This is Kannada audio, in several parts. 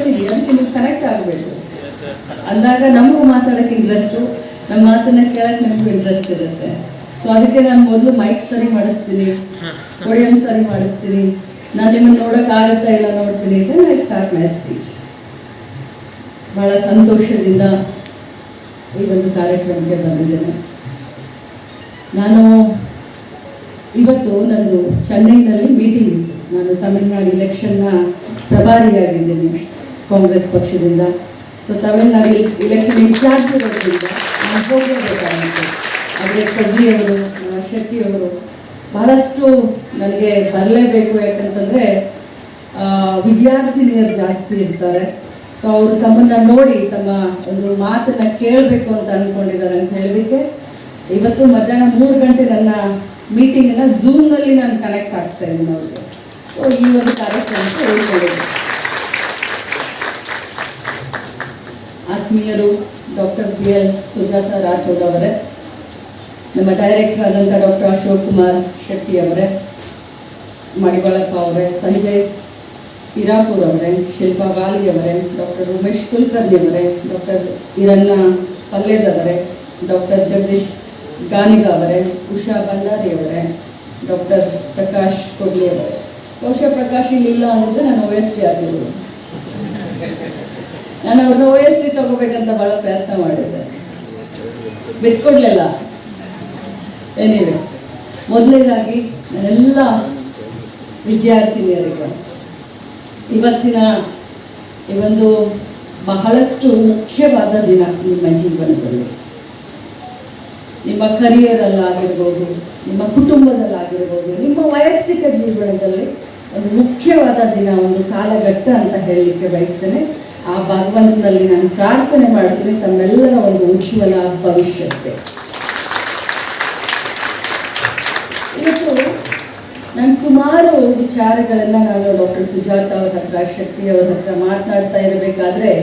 ಹೇಳ್ತೀನಿ, ಅದಕ್ಕೆ ನೀವು ಕನೆಕ್ಟ್ ಆಗಬೇಕು ಅಂದಾಗ ನಮಗೂ ಮಾತಾಡೋಕ್ಕೆ ಇಂಟ್ರೆಸ್ಟು, ನಮ್ಮ ಮಾತನ್ನ ಕೇಳಕ್ಕೆ ನಮಗೂ ಇಂಟ್ರೆಸ್ಟ್ ಇರುತ್ತೆ. ಸೊ ಅದಕ್ಕೆ ನಾನು ಮೊದಲು ಮೈಕ್ ಸರಿ ಮಾಡಿಸ್ತೀನಿ, ಪೋಡಿಯಂ ಸರಿ ಮಾಡಿಸ್ತೀನಿ, ನಾನು ನಿಮ್ಮನ್ನು ನೋಡೋಕ್ಕಾಗುತ್ತಾ ಇಲ್ಲ ನೋಡ್ತೀನಿ ಅಂತ ಐ ಸ್ಟಾರ್ಟ್ ಮೈ ಸ್ಪೀಚ್. ಬಹಳ ಸಂತೋಷದಿಂದ ಈ ಒಂದು ಕಾರ್ಯಕ್ರಮಕ್ಕೆ ಬಂದಿದ್ದೇನೆ. ನಾನು ಇವತ್ತು ನಂದು ಚೆನ್ನೈನಲ್ಲಿ ಮೀಟಿಂಗ್ ಇತ್ತು. ನಾನು ತಮಿಳುನಾಡು ಇಲೆಕ್ಷನ್ನ ಪ್ರಭಾರಿಯಾಗಿದ್ದೀನಿ ಕಾಂಗ್ರೆಸ್ ಪಕ್ಷದಿಂದ. ಸೊ ತಮಿಳುನಾಡು ಇಲೆಕ್ಷನ್ ಇನ್ಚಾರ್ಜ್ ಇರೋದ್ರಿಂದ ನಾನು ಹೋಗಲೇಬೇಕಾಗಿತ್ತು. ಆದರೆ ಕಡ್ಲಿಯವರು, ಶೆಟ್ಟಿಯವರು ಬಹಳಷ್ಟು ನನಗೆ ಬರಲೇಬೇಕು. ಯಾಕಂತಂದರೆ ವಿದ್ಯಾರ್ಥಿನಿಯರು ಜಾಸ್ತಿ ಇರ್ತಾರೆ. ಸೊ ಅವರು ತಮ್ಮನ್ನು ನೋಡಿ ತಮ್ಮ ಒಂದು ಮಾತನ್ನು ಕೇಳಬೇಕು ಅಂತ ಅಂದ್ಕೊಂಡಿದ್ದಾರೆ ಅಂತ ಹೇಳಲಿಕ್ಕೆ ಇವತ್ತು ಮಧ್ಯಾಹ್ನ 3 ಗಂಟೆ ನನ್ನ ಮೀಟಿಂಗನ್ನು ಝೂಮ್ನಲ್ಲಿ ನಾನು ಕನೆಕ್ಟ್ ಆಗ್ತಾ ಇದ್ದೀನಿ ಅವ್ರಿಗೆ. ಸೊ ಈ ಒಂದು ಕಾರ್ಯಕ್ರಮಕ್ಕೆ ಹೋಗ್ಕೊಂಡಿದ್ದೆ. ಆತ್ಮೀಯರು ಡಾಕ್ಟರ್ BL ಸುಜಾತ ರಾಥೋಡ್ ಅವರೇ, ನಮ್ಮ ಡೈರೆಕ್ಟರ್ ಆದಂಥ ಡಾಕ್ಟರ್ ಅಶೋಕ್ ಕುಮಾರ್ ಶೆಟ್ಟಿ ಅವರೇ, ಮಡಿವಾಳಪ್ಪ ಅವರೇ, ಸಂಜಯ್ ಹಿರಾಪುರ್ ಅವರೇ, ಶಿಲ್ಪಾ ವಾಲಿ ಅವರೇ, ಡಾಕ್ಟರ್ ಉಮೇಶ್ ಕುಲಕರ್ಣಿ ಅವರೇ, ಡಾಕ್ಟರ್ ಹಿರಣ್ಣ ಪಲ್ಲೇದ್ ಅವರೇ, ಡಾಕ್ಟರ್ ಜಗದೀಶ್ ಗಾನಿಗ ಅವರೇ, ಉಷಾ ಬಂದಾರಿ ಅವರೇ, ಡಾಕ್ಟರ್ ಪ್ರಕಾಶ್ ಕೊಡ್ಲಿ ಅವರೇ. ಬಹುಶಃ ಪ್ರಕಾಶ್ ಇಲ್ಲ ಅಂದರೆ ನಾನು OST ಆಗಿರೋದು. ನಾನು ಅವ್ರನ್ನ OST ತಗೋಬೇಕಂತ ಭಾಳ ಪ್ರಯತ್ನ ಮಾಡಿದ್ದೆ, ಬಿಟ್ಕೊಡ್ಲಿಲ್ಲ. ಏನಿದೆ, ಮೊದಲನೇದಾಗಿ ನನ್ನೆಲ್ಲ ವಿದ್ಯಾರ್ಥಿನಿಯರಿಗೆ ಇವತ್ತಿನ ಈ ಒಂದು ಬಹಳಷ್ಟು ಮುಖ್ಯವಾದ ದಿನ ನಿಮ್ಮ ಜೀವನದಲ್ಲಿ, ನಿಮ್ಮ ಕರಿಯರಲ್ಲಾಗಿರ್ಬೋದು, ನಿಮ್ಮ ಕುಟುಂಬದಲ್ಲಾಗಿರ್ಬೋದು, ನಿಮ್ಮ ವೈಯಕ್ತಿಕ ಜೀವನದಲ್ಲಿ ಒಂದು ಮುಖ್ಯವಾದ ದಿನ, ಒಂದು ಕಾಲಘಟ್ಟ ಅಂತ ಹೇಳಲಿಕ್ಕೆ ಬಯಸ್ತೇನೆ. ಆ ಭಗವಂತನಲ್ಲಿ ನಾನು ಪ್ರಾರ್ಥನೆ ಮಾಡ್ತೀನಿ ತಮ್ಮೆಲ್ಲರ ಒಂದು ಉಜ್ವಲ ಭವಿಷ್ಯಕ್ಕೆ. ಇವತ್ತು ನಾನು ಸುಮಾರು ವಿಚಾರಗಳನ್ನು ನಾನು ಡಾಕ್ಟರ್ ಸುಜಾತ ಅವ್ರ ಹತ್ರ, ಶೆಟ್ಟಿ ಅವ್ರ ಹತ್ರ ಮಾತನಾಡ್ತಾ ಇರಬೇಕಾದ್ರೆ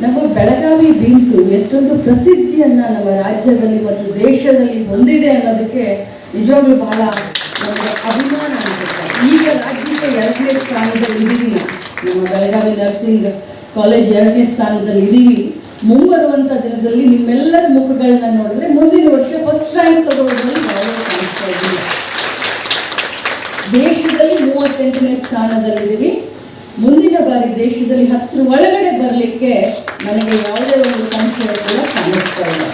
ನಮ್ಮ ಬೆಳಗಾವಿ ಬೀನ್ಸು ಎಷ್ಟೊಂದು ಪ್ರಸಿದ್ಧಿಯನ್ನು ನಮ್ಮ ರಾಜ್ಯದಲ್ಲಿ ಮತ್ತು ದೇಶದಲ್ಲಿ ಹೊಂದಿದೆ ಅನ್ನೋದಕ್ಕೆ ನಿಜವಾಗ್ಲೂ ಬಹಳ ನಮಗೆ ಅಭಿಮಾನ ಅನಿಸುತ್ತೆ. ಈಗ ರಾಜ್ಯಕ್ಕೆ 2ನೇ ಸ್ಥಾನದಲ್ಲಿ ಇದ್ದೀವಿ. ನಮ್ಮ ಬೆಳಗಾವಿ ನರ್ಸಿಂಗ್ ಕಾಲೇಜ್ 2ನೇ ಸ್ಥಾನದಲ್ಲಿ ಇದ್ದೀವಿ. ಮುಂಬರುವಂಥ ದಿನದಲ್ಲಿ ನಿಮ್ಮೆಲ್ಲರ ಮುಖಗಳನ್ನ ನೋಡಿದ್ರೆ ಮುಂದಿನ ವರ್ಷ ಫಸ್ಟ್ ರ್ಯಾಂಕ್ ತಗೊಳ್ಳೋದ್ರಲ್ಲಿ ನಾವೇ ಕಾಣಿಸ್ತಾ ಇದ್ದೀವಿ. ದೇಶದಲ್ಲಿ 38ನೇ ಸ್ಥಾನದಲ್ಲಿದ್ದೀವಿ. ಮುಂದಿನ ಬಾರಿ ದೇಶದಲ್ಲಿ 10 ಒಳಗಡೆ ಬರಲಿಕ್ಕೆ ನನಗೆ ಯಾವುದೇ ಒಂದು ಸಂಶಯ ಕೂಡ ಕಾಣಿಸ್ತಾ ಇಲ್ಲ.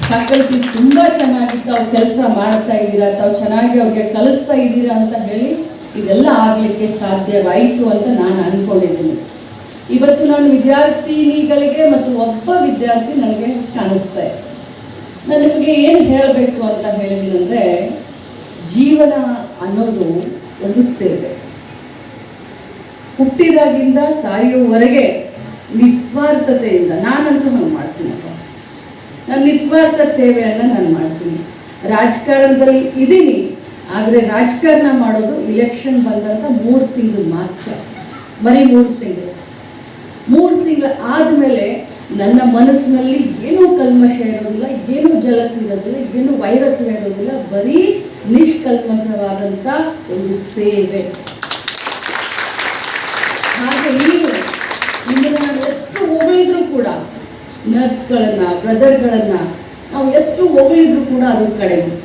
ಫ್ಯಾಕಲ್ಟೀಸ್ ತುಂಬ ಚೆನ್ನಾಗಿ ತಾವು ಕೆಲಸ ಮಾಡ್ತಾ ಇದ್ದೀರಾ, ತಾವು ಚೆನ್ನಾಗಿ ಅವ್ರಿಗೆ ಕಲಿಸ್ತಾ ಇದ್ದೀರಾ ಅಂತ ಹೇಳಿ ಇದೆಲ್ಲ ಆಗಲಿಕ್ಕೆ ಸಾಧ್ಯವಾಯಿತು ಅಂತ ನಾನು ಅಂದ್ಕೊಂಡಿದ್ದೀನಿ. ಇವತ್ತು ನಾನು ವಿದ್ಯಾರ್ಥಿನಿಗಳಿಗೆ ಮತ್ತು ಒಬ್ಬ ವಿದ್ಯಾರ್ಥಿ ನನಗೆ ಕಾಣಿಸ್ತಾ ಇದೆ. ನಾನು ನಿಮಗೆ ಏನು ಹೇಳಬೇಕು ಅಂತ ಹೇಳಿದ್ದೀನಂದರೆ, ಜೀವನ ಅನ್ನೋದು ಒಂದು ಸೇವೆ. ಹುಟ್ಟಿದಾಗಿಂದ ಸಾಯುವವರೆಗೆ ನಿಸ್ವಾರ್ಥತೆಯಿಂದ, ನಾನಂತೂ ಹಂಗೆ ಮಾಡ್ತೀನಪ್ಪ, ನಾನು ನಿಸ್ವಾರ್ಥ ಸೇವೆಯನ್ನು ನಾನು ಮಾಡ್ತೀನಿ. ರಾಜಕಾರಣದಲ್ಲಿ ಇದ್ದೀನಿ, ಆದರೆ ರಾಜಕಾರಣ ಮಾಡೋದು ಇಲೆಕ್ಷನ್ ಬಂದಂಥ 3 ತಿಂಗಳು ಮಾತ್ರ, ಬರೀ 3 ತಿಂಗಳು. 3 ತಿಂಗಳು ಆದಮೇಲೆ ನನ್ನ ಮನಸ್ಸಿನಲ್ಲಿ ಏನೂ ಕಲ್ಮಶ ಇರೋದಿಲ್ಲ, ಏನೂ ಜಲಸ ಇರೋದಿಲ್ಲ, ಏನೂ ವೈರತ್ವ ಇರೋದಿಲ್ಲ, ಬರೀ ನಿಷ್ಕಲ್ಮಶವಾದಂಥ ಒಂದು ಸೇವೆ. ಹಾಗೆ ನಿಮ್ಮನ್ನು ನಾವು ಎಷ್ಟು ಹೊಗಳಿದ್ರು ಕೂಡ, ನರ್ಸ್ಗಳನ್ನು, ಬ್ರದರ್ಗಳನ್ನು ನಾವು ಎಷ್ಟು ಹೊಗಳಿದ್ರು ಕೂಡ ಅದು ಕಡಿಮೆ.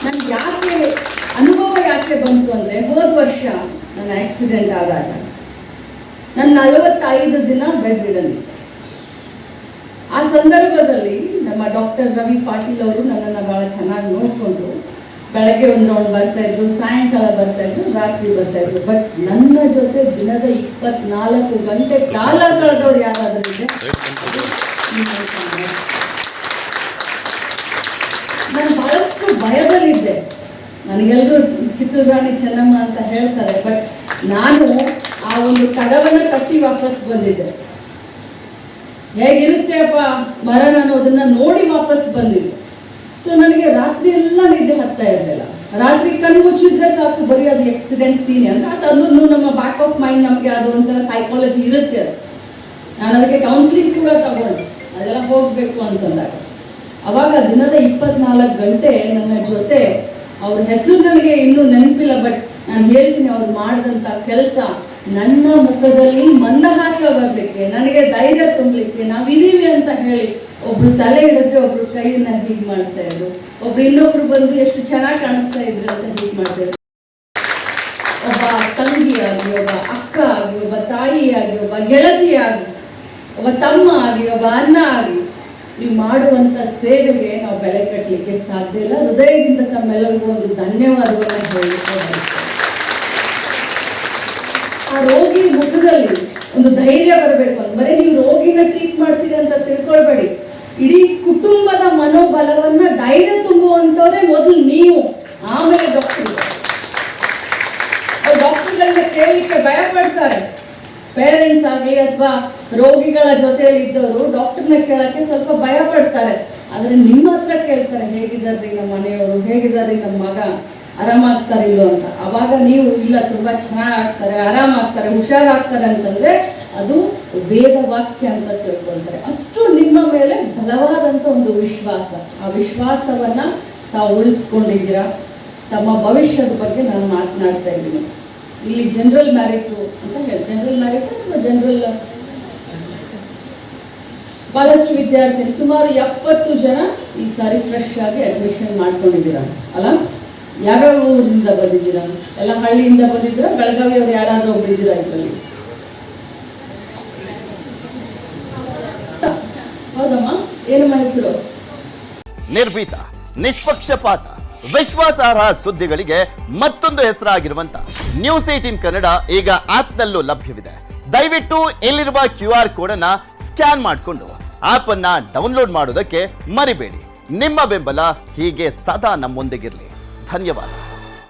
ನನಗೆ ಯಾಕೆ ಅನುಭವ ಯಾಕೆ ಬಂತು ಅಂದರೆ, ಹೋದ ವರ್ಷ ನನ್ನ ಆಕ್ಸಿಡೆಂಟ್ ಆದಾಗ ನಾನು 45 ದಿನ ಬೆಡ್ ರಿಡನ್. ಆ ಸಂದರ್ಭದಲ್ಲಿ ನಮ್ಮ ಡಾಕ್ಟರ್ ರವಿ ಪಾಟೀಲ್ ಅವರು ನನ್ನನ್ನು ಭಾಳ ಚೆನ್ನಾಗಿ ನೋಡಿಕೊಂಡು ಬೆಳಗ್ಗೆ ಒಂದು ರೌಂಡ್ ಬರ್ತಾಯಿದ್ರು, ಸಾಯಂಕಾಲ ಬರ್ತಾಯಿದ್ರು, ರಾತ್ರಿ ಬರ್ತಾಯಿದ್ರು. ಬಟ್ ನನ್ನ ಜೊತೆ ದಿನದ 24 ಗಂಟೆ ಕಾಲ ಕಳೆದವ್ರು ಯಾರಾದರೂ ಇದೆ? ನಾನು ಬಹಳಷ್ಟು ಭಯದಲ್ಲಿದ್ದೆ. ನನಗೆಲ್ಲರೂ ಕಿತ್ತೂರು ರಾಣಿ ಚೆನ್ನಮ್ಮ ಅಂತ ಹೇಳ್ತಾರೆ, ಬಟ್ ನಾನು ಆ ಒಂದು ಕಡವನ್ನು ಕಟ್ಟಿ ವಾಪಸ್ ಬಂದಿದ್ದೆ. ಹೇಗಿರುತ್ತೆ ಅಪ್ಪ ಮರಣ ಅನ್ನೋದನ್ನ ನೋಡಿ ವಾಪಸ್ ಬಂದಿದ್ದೆ. ಸೊ ನನಗೆ ರಾತ್ರಿ ಎಲ್ಲ ನಿದ್ದೆ ಹತ್ತಾ ಇರಲಿಲ್ಲ. ರಾತ್ರಿ ಕಣ್ಣು ಮುಚ್ಚಿದ್ರೆ ಸಾಕು, ಬರೀ ಅದು ಆಕ್ಸಿಡೆಂಟ್ ಸೀನ್ ಅಂತ ಅದನ್ನು ನಮ್ಮ ಬ್ಯಾಕ್ ಆಫ್ ಮೈಂಡ್, ನಮಗೆ ಅದು ಒಂಥರ ಸೈಕಾಲಜಿ ಇರುತ್ತೆ. ಅದು ನಾನು ಅದಕ್ಕೆ ಕೌನ್ಸಿಲಿಂಗ್ ಕೂಡ ತಗೊಂಡು ಅದೆಲ್ಲ ಹೋಗಬೇಕು ಅಂತಂದಾಗ, ಅವಾಗ ದಿನದ 24 ಗಂಟೆ ನನ್ನ ಜೊತೆ, ಅವ್ರ ಹೆಸರು ನನಗೆ ಇನ್ನೂ ನೆನಪಿಲ್ಲ, ಬಟ್ ನಾನು ಹೇಳ್ತೀನಿ ಅವ್ರು ಮಾಡಿದಂಥ ಕೆಲಸ ನನ್ನ ಮುಖದಲ್ಲಿ ಮಂದಹಾಸ ಬರಲಿಕ್ಕೆ, ನನಗೆ ಧೈರ್ಯ ತುಂಬಲಿಕ್ಕೆ, ನಾವಿದೀವಿ ಅಂತ ಹೇಳಿ ಒಬ್ರು ತಲೆ ಹಿಡಿದ್ರೆ ಒಬ್ರು ಕೈಯನ್ನ ಹೀಗೆ ಮಾಡ್ತಾ ಇದ್ರು, ಒಬ್ರು ಇನ್ನೊಬ್ರು ಬಂದು ಎಷ್ಟು ಚೆನ್ನಾಗಿ ಕಾಣಿಸ್ತಾ ಇದ್ರು ಅಂತ ಹೀಗೆ ಮಾಡ್ತಾ ಇದ್ರು. ಒಬ್ಬ ತಂಗಿಯಾಗಿ, ಒಬ್ಬ ಅಕ್ಕ ಆಗಿ, ಒಬ್ಬ ತಾಯಿಯಾಗಿ, ಒಬ್ಬ ಗೆಳತಿಯಾಗಿ, ಒಬ್ಬ ತಮ್ಮ ಆಗಿ, ಒಬ್ಬ ಅಣ್ಣ ಆಗಿ ನೀವು ಮಾಡುವಂತ ಸೇವೆಗೆ ನಾವು ಬೆಲೆ ಕಟ್ಟಲಿಕ್ಕೆ ಸಾಧ್ಯ ಇಲ್ಲ. ಹೃದಯದಿಂದ ತಮ್ಮೆಲ್ಲರಿಗೂ ಒಂದು ಧನ್ಯವಾದವನ್ನ ಹೇಳಲಿಕ್ಕೆ ಆ ರೋಗಿ ಮುಖದಲ್ಲಿ ಒಂದು ಧೈರ್ಯ ಬರಬೇಕು ಅಂತ ಬರೀ ನೀವು ರೋಗಿನ ಟ್ರೀಟ್ ಮಾಡ್ತೀರಿ ಅಂತ ತಿಳ್ಕೊಳ್ಬೇಡಿ. ಇಡೀ ಕುಟುಂಬದ ಮನೋಬಲವನ್ನ ಧೈರ್ಯ ತುಂಬುವಂತವ್ರೆ ಮೊದಲು ನೀವು, ಆಮೇಲೆ ಡಾಕ್ಟರ್. ಡಾಕ್ಟರ್ಗಳನ್ನ ಕೇಳಲಿಕ್ಕೆ ಭಯ ಪಡ್ತಾರೆ. ಪೇರೆಂಟ್ಸ್ ಆಗಲಿ ಅಥವಾ ರೋಗಿಗಳ ಜೊತೆಯಲ್ಲಿ ಇದ್ದವರು ಡಾಕ್ಟರ್ನ ಕೇಳಕ್ಕೆ ಸ್ವಲ್ಪ ಭಯ ಪಡ್ತಾರೆ. ಆದ್ರೆ ನಿಮ್ಮ ಹತ್ರ ಕೇಳ್ತಾರೆ, ಹೇಗಿದ್ದಾರ್ರಿ ನಮ್ಮ ಮನೆಯವರು, ಹೇಗಿದ್ದಾರ್ರಿ ನಮ್ಮ ಮಗ, ಆರಾಮಾಗ್ತಾರಿಲ್ಲೋ ಅಂತ. ಅವಾಗ ನೀವು ಇಲ್ಲ ತುಂಬಾ ಚೆನ್ನಾಗಿ ಆಗ್ತಾರೆ, ಆರಾಮಾಗ್ತಾರೆ, ಹುಷಾರಾಗ್ತಾರೆ ಅಂತಂದ್ರೆ ಅದು ವೇದ ವಾಕ್ಯ ಅಂತ ತಿಳ್ಕೊಳ್ತಾರೆ. ಅಷ್ಟು ನಿಮ್ಮ ಮೇಲೆ ಬಲವಾದಂತ ಒಂದು ವಿಶ್ವಾಸ. ಆ ವಿಶ್ವಾಸವನ್ನ ತಾವು ಉಳಿಸ್ಕೊಂಡಿದ್ದೀರಾ. ತಮ್ಮ ಭವಿಷ್ಯದ ಬಗ್ಗೆ ನಾನು ಮಾತನಾಡ್ತಾ ಇದ್ದೀನಿ. ಇಲ್ಲಿ ಜನರಲ್ ಮ್ಯಾರಿಟು ಅಂತ ಹೇಳಿ, ಜನರಲ್ ಮ್ಯಾರಿಟು ಅಥವಾ ಜನರಲ್ ಬಹಳಷ್ಟು ವಿದ್ಯಾರ್ಥಿ, ಸುಮಾರು 70 ಜನ ಈ ಸಾರಿ ಫ್ರೆಶ್ ಆಗಿ ಅಡ್ಮಿಷನ್ ಮಾಡ್ಕೊಂಡಿದ್ದೀರಾ ಅಲ್ಲ? ಯಾವ್ಯಾವ ಊರಿಂದ ಬಂದಿದ್ದೀರಾ? ಎಲ್ಲ ಹಳ್ಳಿಯಿಂದ ಬಂದಿದ್ದೀರಾ? ಬೆಳಗಾವಿಯವ್ರು ಯಾರಾದ್ರೂ ಒಬ್ರು ಇದ್ದೀರಾ ಇದರಲ್ಲಿ? ಹೌದಮ್ಮ, ಏನಮ್ಮ ಹೆಸರು? ನಿರ್ಭೀತ, ನಿಷ್ಪಕ್ಷಪಾತ, ವಿಶ್ವಾಸಾರ್ಹ ಸುದ್ದಿಗಳಿಗೆ ಮತ್ತೊಂದು ಹೆಸರಾಗಿರುವಂತ ನ್ಯೂಸ್ 18 ಕನ್ನಡ ಈಗ ಆಪ್ನಲ್ಲೂ ಲಭ್ಯವಿದೆ. ದಯವಿಟ್ಟು ಇಲ್ಲಿರುವ QR ಕೋಡ್ ಅನ್ನ ಸ್ಕ್ಯಾನ್ ಮಾಡಿಕೊಂಡು ಆಪ್ ಅನ್ನ ಡೌನ್ಲೋಡ್ ಮಾಡೋದಕ್ಕೆ ಮರಿಬೇಡಿ. ನಿಮ್ಮ ಬೆಂಬಲ ಹೀಗೆ ಸದಾ ನಮ್ಮೊಂದಿಗಿರಲಿ. ಧನ್ಯವಾದ.